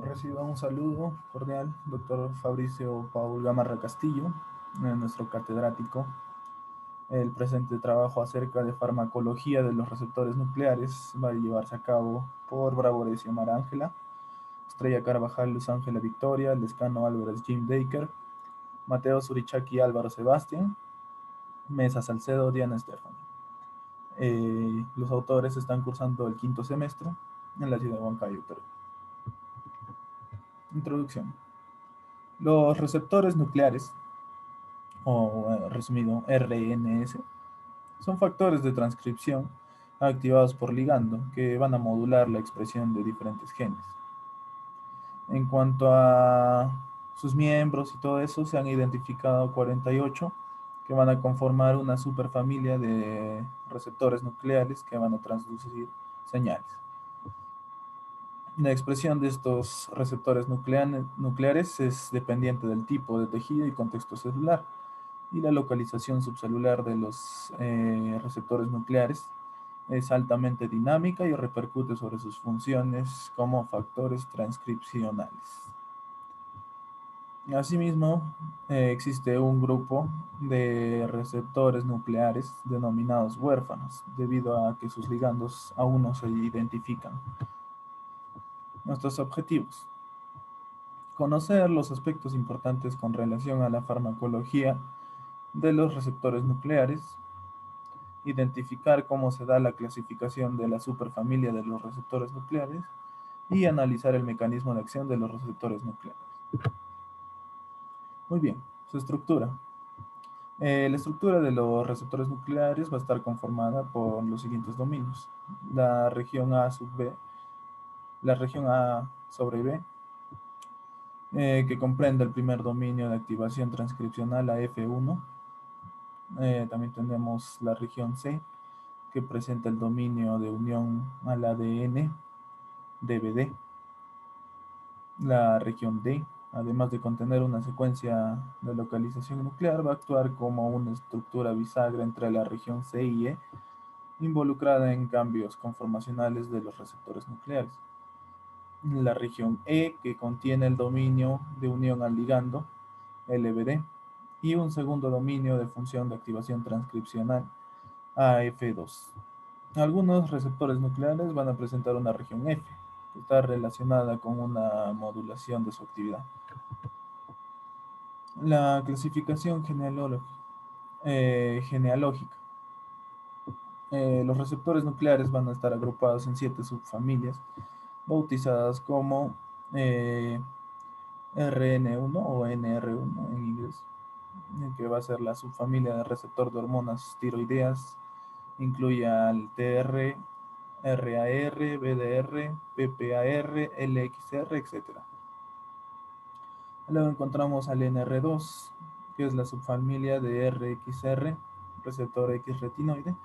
Reciba un saludo cordial, doctor Fabricio Paul Gamarra Castillo, nuestro catedrático. El presente trabajo acerca de farmacología de los receptores nucleares va a llevarse a cabo por Bravo Oresio Mar Ángela, Estrella Carvajal Luz Ángela Victoria, Lescano Álvarez Jim Baker, Mateo Surichaki Álvaro Sebastián, Mesa Salcedo Diana Estefan. Los autores están cursando el quinto semestre en la ciudad de Huancayo, Perú. Introducción. Los receptores nucleares, o resumido RNS, son factores de transcripción activados por ligando que van a modular la expresión de diferentes genes. En cuanto a sus miembros y todo eso, se han identificado 48 que van a conformar una superfamilia de receptores nucleares que van a transducir señales. La expresión de estos receptores nucleares es dependiente del tipo de tejido y contexto celular, y la localización subcelular de los receptores nucleares es altamente dinámica y repercute sobre sus funciones como factores transcripcionales. Asimismo, existe un grupo de receptores nucleares denominados huérfanos, debido a que sus ligandos aún no se identifican. Nuestros objetivos: conocer los aspectos importantes con relación a la farmacología de los receptores nucleares, identificar cómo se da la clasificación de la superfamilia de los receptores nucleares y analizar el mecanismo de acción de los receptores nucleares. Muy bien, su estructura. La estructura de los receptores nucleares va a estar conformada por los siguientes dominios: la región A sub B, la región A sobre B, que comprende el primer dominio de activación transcripcional AF1. También tenemos la región C, que presenta el dominio de unión al ADN DVD. La región D, además de contener una secuencia de localización nuclear, va a actuar como una estructura bisagra entre la región C y E, involucrada en cambios conformacionales de los receptores nucleares. La región E, que contiene el dominio de unión al ligando, LBD, y un segundo dominio de función de activación transcripcional, AF2. Algunos receptores nucleares van a presentar una región F, que está relacionada con una modulación de su actividad. La clasificación genealógica. Los receptores nucleares van a estar agrupados en 7 subfamilias, bautizadas como RN1 o NR1 en inglés, que va a ser la subfamilia de receptor de hormonas tiroideas. Incluye al TR, RAR, BDR, PPAR, LXR, etc. Luego encontramos al NR2, que es la subfamilia de RXR, receptor X retinoide,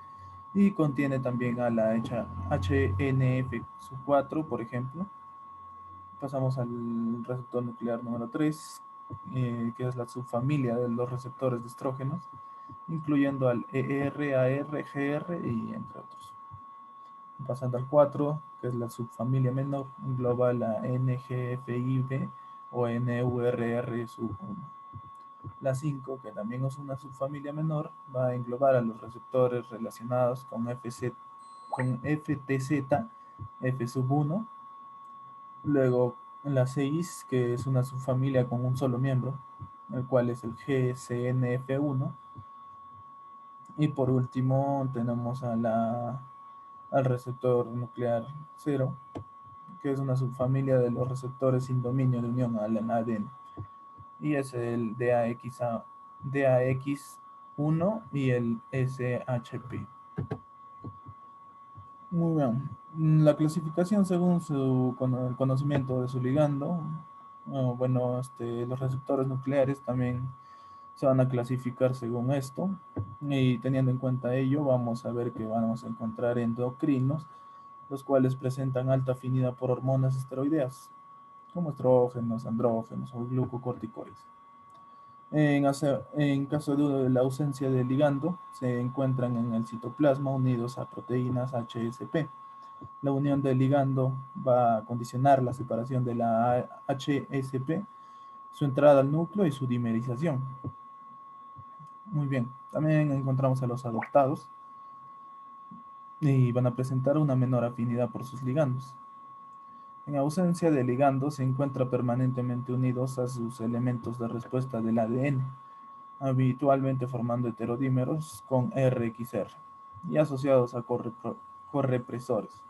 y contiene también a la HNF4, por ejemplo. Pasamos al receptor nuclear número 3, que es la subfamilia de los receptores de estrógenos, incluyendo al ER, AR, GR y entre otros. Pasando al 4, que es la subfamilia menor, engloba la NGFIB o NURR sub 1. La 5, que también es una subfamilia menor, va a englobar a los receptores relacionados con FTZ, F sub 1. Luego la 6, que es una subfamilia con un solo miembro, el cual es el GCNF1. Y por último tenemos al receptor nuclear 0, que es una subfamilia de los receptores sin dominio de unión al ADN. Y es el DAX1 y el SHP. Muy bien. La clasificación según el conocimiento de su ligando. Bueno, los receptores nucleares también se van a clasificar según esto. Y teniendo en cuenta ello, vamos a ver que vamos a encontrar endocrinos, los cuales presentan alta afinidad por hormonas esteroideas, como estrógenos, andrógenos o glucocorticoides. En caso de la ausencia de ligando, se encuentran en el citoplasma unidos a proteínas HSP, La unión del ligando va a condicionar la separación de la HSP, su entrada al núcleo y su dimerización. Muy bien, también encontramos a los adoptados y van a presentar una menor afinidad por sus ligandos. En ausencia de ligandos, se encuentra permanentemente unidos a sus elementos de respuesta del ADN, habitualmente formando heterodímeros con RXR y asociados a correpresores.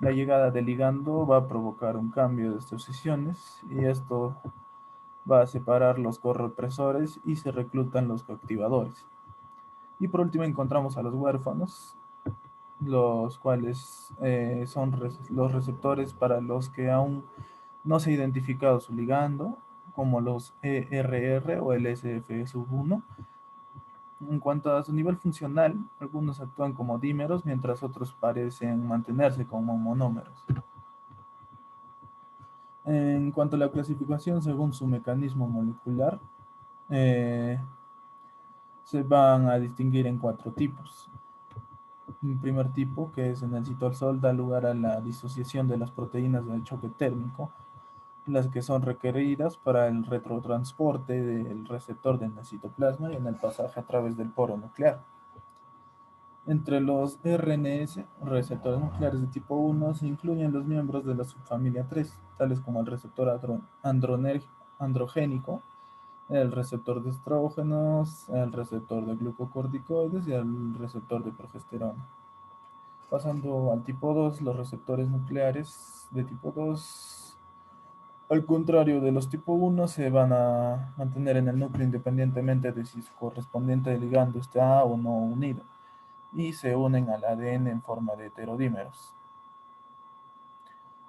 La llegada del ligando va a provocar un cambio de asociaciones y esto va a separar los correpresores y se reclutan los coactivadores. Y por último encontramos a los huérfanos, los cuales son los receptores para los que aún no se ha identificado su ligando, como los ERR o el SF1. En cuanto a su nivel funcional, algunos actúan como dímeros, mientras otros parecen mantenerse como monómeros. En cuanto a la clasificación según su mecanismo molecular, eh, se van a distinguir en 4 tipos. Un primer tipo, que es en el citosol, da lugar a la disociación de las proteínas del choque térmico, las que son requeridas para el retrotransporte del receptor en el citoplasma y en el pasaje a través del poro nuclear. Entre los RNS, receptores nucleares de tipo 1, se incluyen los miembros de la subfamilia 3, tales como el receptor androgénico, el receptor de estrógenos, el receptor de glucocorticoides y el receptor de progesterona. Pasando al tipo 2, los receptores nucleares de tipo 2, al contrario de los tipo 1, se van a mantener en el núcleo independientemente de si su correspondiente ligando está o no unido, y se unen al ADN en forma de heterodímeros.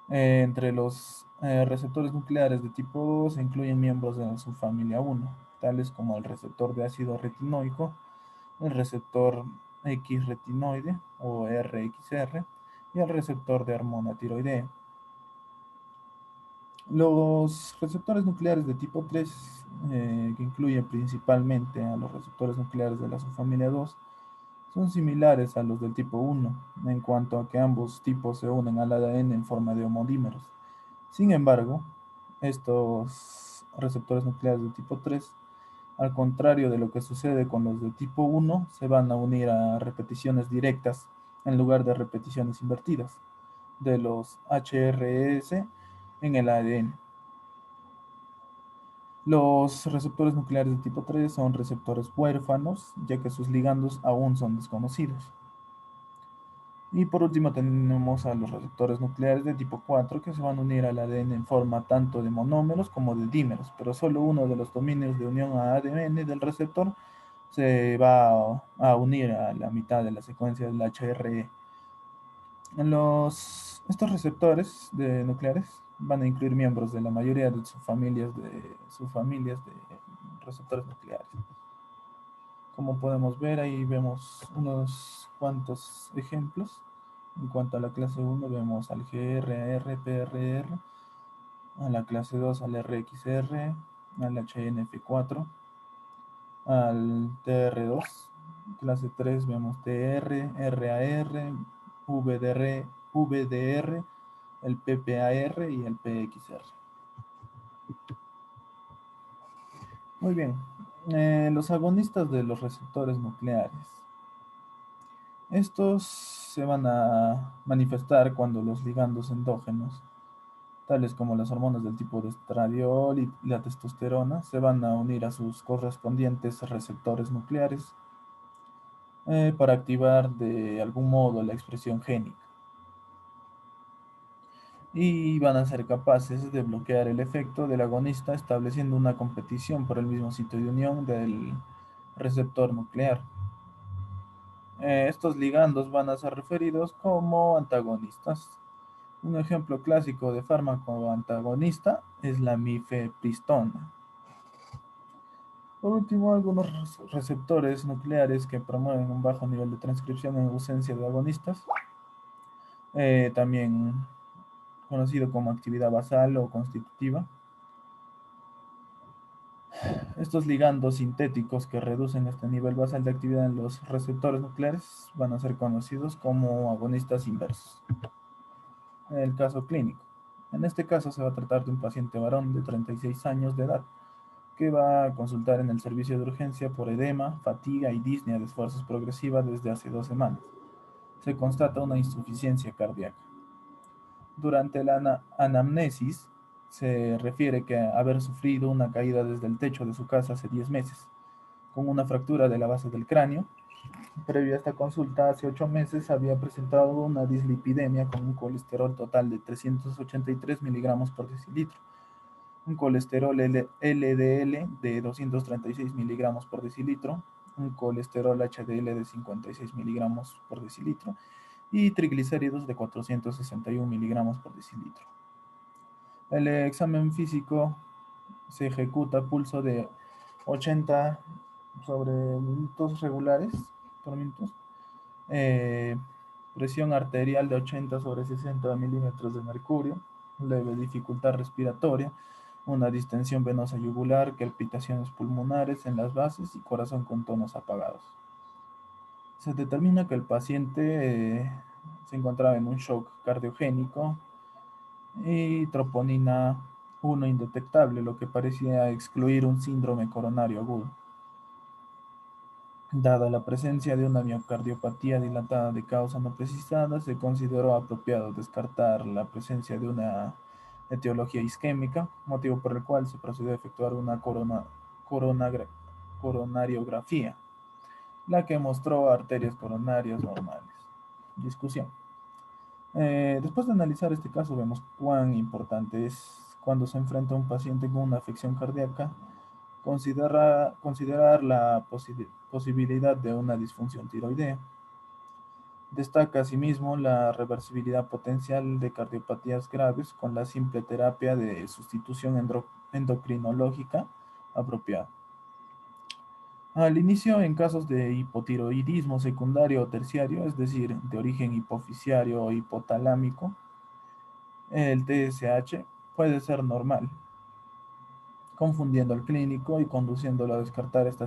Entre los receptores nucleares de tipo 2 se incluyen miembros de la subfamilia 1, tales como el receptor de ácido retinoico, el receptor X retinoide o RXR y el receptor de hormona tiroidea. Los receptores nucleares de tipo 3, que incluyen principalmente a los receptores nucleares de la subfamilia 2, son similares a los del tipo 1, en cuanto a que ambos tipos se unen al ADN en forma de homodímeros. Sin embargo, estos receptores nucleares de tipo 3, al contrario de lo que sucede con los de tipo 1, se van a unir a repeticiones directas en lugar de repeticiones invertidas de los HRS en el ADN. Los receptores nucleares de tipo 3 son receptores huérfanos, ya que sus ligandos aún son desconocidos. Y por último tenemos a los receptores nucleares de tipo 4 que se van a unir al ADN en forma tanto de monómeros como de dímeros, pero solo uno de los dominios de unión a ADN del receptor se va a unir a la mitad de la secuencia del HRE. Estos receptores nucleares van a incluir miembros de la mayoría de subfamilias de receptores nucleares. Como podemos ver, ahí vemos unos cuantos ejemplos. En cuanto a la clase 1, vemos al GR, PRR, a la clase 2 al RXR, al HNF4, al TR2, clase 3 vemos TR, RAR, VDR, el PPAR y el PXR. Muy bien, los agonistas de los receptores nucleares. Estos se van a manifestar cuando los ligandos endógenos, tales como las hormonas del tipo de estradiol y la testosterona, se van a unir a sus correspondientes receptores nucleares para activar de algún modo la expresión génica. Y van a ser capaces de bloquear el efecto del agonista estableciendo una competición por el mismo sitio de unión del receptor nuclear. Estos ligandos van a ser referidos como antagonistas. Un ejemplo clásico de fármaco antagonista es la mifepristona. Por último, algunos receptores nucleares que promueven un bajo nivel de transcripción en ausencia de agonistas, también conocido como actividad basal o constitutiva. Estos ligandos sintéticos que reducen este nivel basal de actividad en los receptores nucleares van a ser conocidos como agonistas inversos. El caso clínico. En este caso se va a tratar de un paciente varón de 36 años de edad que va a consultar en el servicio de urgencia por edema, fatiga y disnea de esfuerzos progresiva desde hace 2 semanas. Se constata una insuficiencia cardíaca. Durante la anamnesis se refiere que haber sufrido una caída desde el techo de su casa hace 10 meses, con una fractura de la base del cráneo. Previo a esta consulta, hace 8 meses, había presentado una dislipidemia con un colesterol total de 383 miligramos por decilitro, un colesterol LDL de 236 miligramos por decilitro, un colesterol HDL de 56 miligramos por decilitro y triglicéridos de 461 miligramos por decilitro. El examen físico se ejecuta a pulso de 80 sobre minutos regulares por minutos, eh, presión arterial de 80 sobre 60 milímetros de mercurio, leve dificultad respiratoria, una distensión venosa yugular, palpitaciones pulmonares en las bases y corazón con tonos apagados. Se determina que el paciente se encontraba en un shock cardiogénico y troponina 1 indetectable, lo que parecía excluir un síndrome coronario agudo. Dada la presencia de una miocardiopatía dilatada de causa no precisada, se consideró apropiado descartar la presencia de una etiología isquémica, motivo por el cual se procedió a efectuar una coronariografía, la que mostró arterias coronarias normales. Discusión. Después de analizar este caso, vemos cuán importante es cuando se enfrenta un paciente con una afección cardíaca considerar la posibilidad de una disfunción tiroidea. Destaca asimismo la reversibilidad potencial de cardiopatías graves con la simple terapia de sustitución endocrinológica apropiada. Al inicio, en casos de hipotiroidismo secundario o terciario, es decir, de origen hipofisiario o hipotalámico, el TSH puede ser normal, confundiendo al clínico y conduciéndolo a descartar esta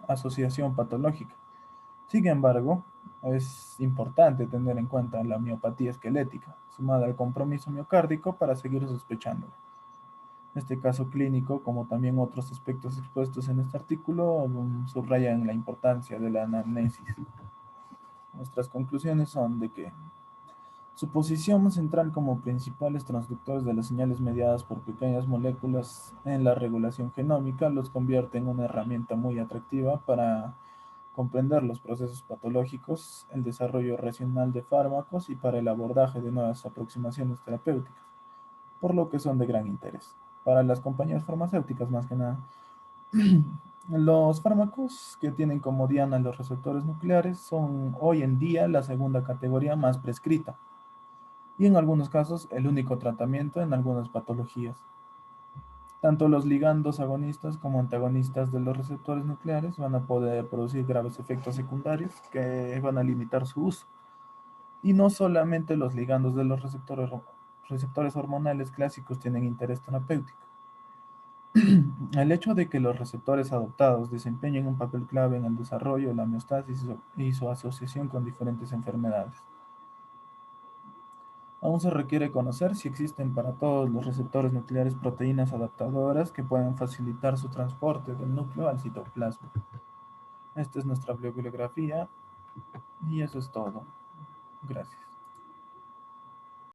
asociación patológica. Sin embargo, es importante tener en cuenta la miopatía esquelética, sumada al compromiso miocárdico para seguir sospechándolo. Este caso clínico, como también otros aspectos expuestos en este artículo, subrayan la importancia de la anamnesis. Nuestras conclusiones son de que su posición central como principales transductores de las señales mediadas por pequeñas moléculas en la regulación genómica los convierte en una herramienta muy atractiva para comprender los procesos patológicos, el desarrollo racional de fármacos y para el abordaje de nuevas aproximaciones terapéuticas, por lo que son de gran interés para las compañías farmacéuticas más que nada. Los fármacos que tienen como diana los receptores nucleares son hoy en día la segunda categoría más prescrita y en algunos casos el único tratamiento en algunas patologías. Tanto los ligandos agonistas como antagonistas de los receptores nucleares van a poder producir graves efectos secundarios que van a limitar su uso. Y no solamente los ligandos de los receptores hormonales clásicos tienen interés terapéutico. El hecho de que los receptores adoptados desempeñen un papel clave en el desarrollo, la homeostasis y su asociación con diferentes enfermedades. Aún se requiere conocer si existen para todos los receptores nucleares proteínas adaptadoras que puedan facilitar su transporte del núcleo al citoplasma. Esta es nuestra bibliografía y eso es todo. Gracias.